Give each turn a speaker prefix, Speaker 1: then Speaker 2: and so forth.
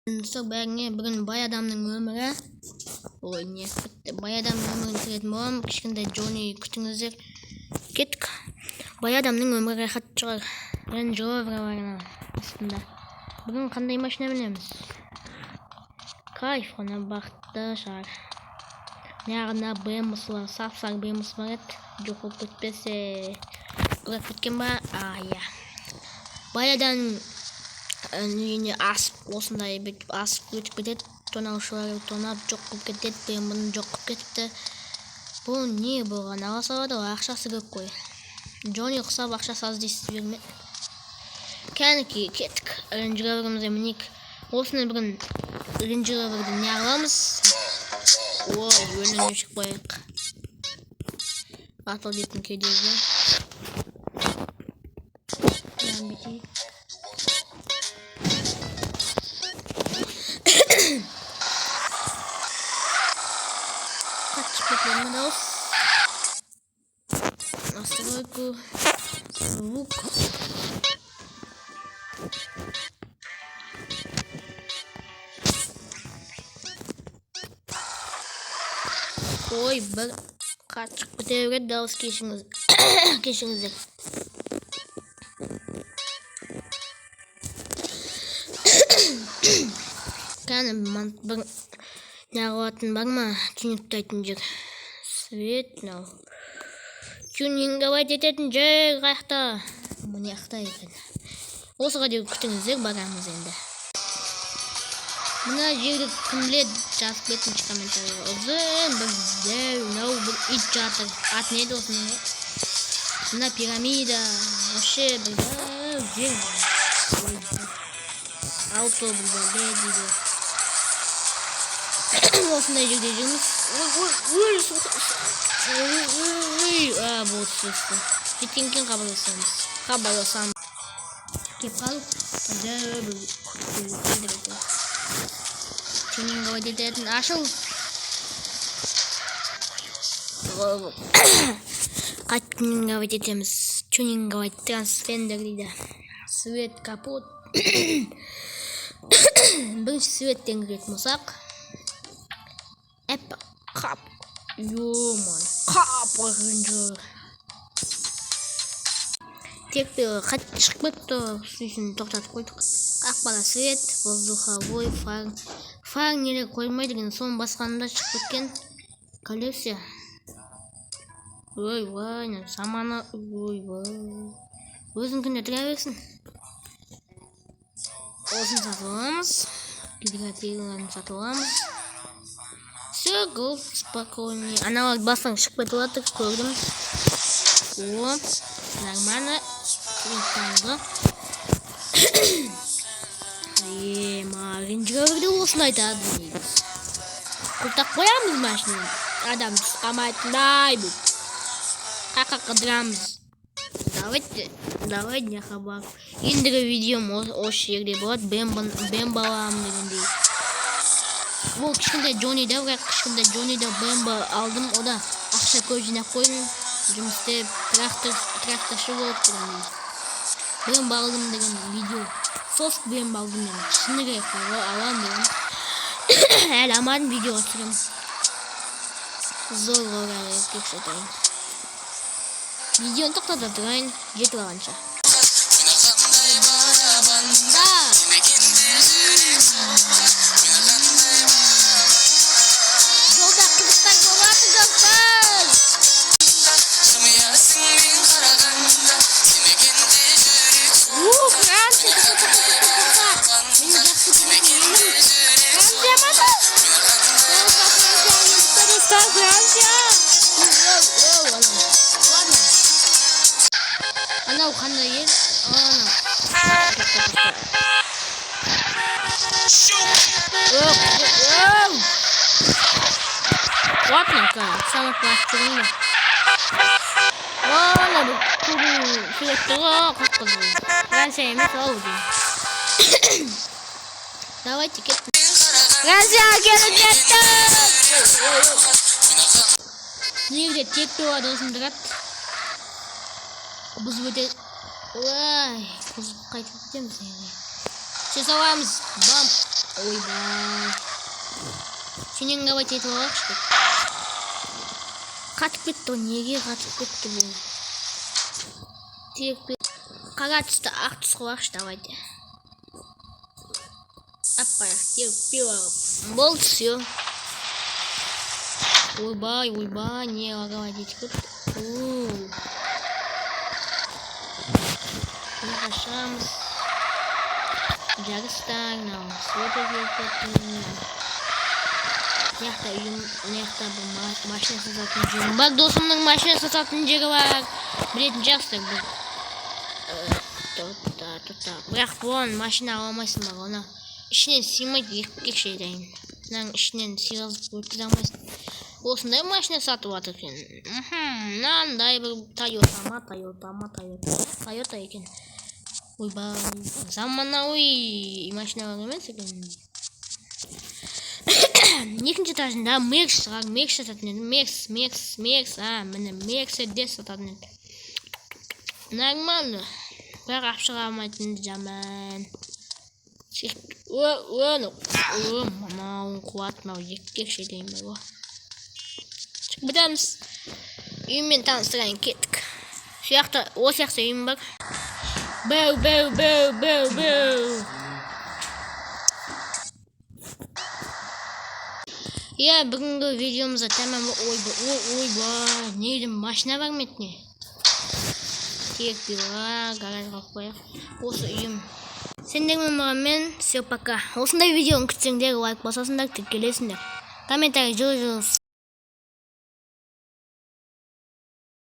Speaker 1: Бүгін бай адамның өмірі. Ой, не бітті. Бай адамның өмірін түсіретін боламын. Кішкентай Джонни күтіңіздер. Кеттік. Бай адамның өмірі рахат шығар. Range Rover бар астында. Бүгін қандай машина мінеміз? Кайф, оны бақытты шығар. Мына БМВ-сы бар, сап-сары БМВ-сы бар еді. Жоқ болып кетпесе. Ұзақ кеткен ба? Иә. Бай адамның үйіне асып, осындай асып өтіп кетеді. Тонаушылары тонап жоқ болып кетеді. БМВ-ны жоқ болып кетіпті. Бұл не болған? Аға салады ғой, ақшасы көп қой. Джонни құсап ақшасы аз дейсіз берме. Кәнекей кеттік. Range Rover'ымызды мінейік. Осыны бүгін Range Rover'ды не аламыз? Ой, өлімге шығып қояйық. Атыл дейтін кедергі. Қатшып кеткен дауыс. Настройку. Звук. Ой, бір қатшып кеткен дауыс кешіңіздер. Кәні бір неғылатын бар ма? Тюнингтайтын жер. Свет, нау. Тюнингавайт ететін жер қаяқта. Мұны яқта екен. Осыға деу күтіңіздер, барамыз енді. Мұна жерді кім біледі, жазып кетінші комментария. Ұзын бір дәу, нау бір ит жатыр. Ат неді осыны? Мұна пирамида. Вообще бір дәу жер. Ауто бір дәу дейді. Осындай жерде жүрміз. Бұл сөзді. Кеткен кен қабаласамыз. Кеп қалып, дәу бір Тюнингавайт ететін ашыл. Қайт тюнингавайт етеміз. Тюнингавайт трансфендер дейді. Свет, капот. Бірінші светтен кіретін болсақ. Қап. Йоман. Қап ойқынжыр. Текті қатты шығып кетті. Сөйсін тоқтатып қойдық. Ақпала свет, воздуховой, фар нелер қоймайды деген соның басқанында шығып кеткен. Коллекция. Ой, саманы. Өзің күнде тұра берсін. Осын сатыламыз. Гидратированный сатыламыз. Все, гол, спокойнее. Аналог бастан шығып кетіп жатыр, көрдім. Оп, нормально. Range Rover'ды осыны айтады дейміз. Құлтақ қоямыз машинаны. Адам тұсқамайтындай бұл. Қаққа қыдырамыз. Давай не хабар. Ендігі видеом осы жерде болады. БМВ аламын дегендей. Бұл кішкентай Джоннида, бірақ кішкентай Джоннида БМВ алдым. Ода ақша көп жинап қойдым. Жұмысты тракторшы болып дегендей. БМВ алдым деген видео. Сост БМВ алдым деген. Шыныға алам деген. Әлі амадым видеоға түсірем. Зор орайы кешетайын. Видеоны тоқтата тұрайын. Жетіп алғанша. Жолда қызықтар болады достар. Анау қандай ел? Ладно-ка, самый пластырный. Ладно, бұл суреттіға қаққызы. Франция емес ауды. Давайте кеттім. Франция келіп кетті! Негде текті олады осын тұрады. Бұзып өтеді. Ой, бұзып қайтып кетеміз. Сөз аламыз. Бам. Ой, Сенен қабат етіп алайықшы. Қатып кетті ғой, неге қатып кетті бұл? Тек қара түсті ақ түс қылайықшы, давайте. Аппа, болды, все. Ойбай, не қабат етіп кетті. Қашамыз. Жарыстар, суды кететін. Мыяқта үйім, мыяқта бұл машина сататын жерім бар. Досымның машина сататын жері бар. Білетін жақсыздар бұл. Бірақ бұған машина аламайсың бар, оны ішінен сыймайды, еркекше дайын. Мынаның ішінен сыйғызып өткізе алмайсың. Осындай машина сатып жатыр екен. Мынандай бір Тойота екен. Ойбай, заманауи машиналар емес екен. Екінші этажында Мерс шығар, Мерс сататын еді. Мерс, міне Мерседес сататын еді. Нормально. Бірақ ақша алмайтын жаман. Мынау қуат, мынау еркекше дейін бар ғой. Шығып бітеміз. Үйіммен таныстырайын, кеттік. Осы жақта үйім бар. Бәу. Бүгінгі видеомызда тәмам. Ойбай, неден машина бар ма етіне? Тек била, гаражға қояқ. Осы үйім. Сендермен маған, все, пока. Осындай видеоны күтсеңдер, лайк басасыңдар, тек келесіңдер. Комментарий жылы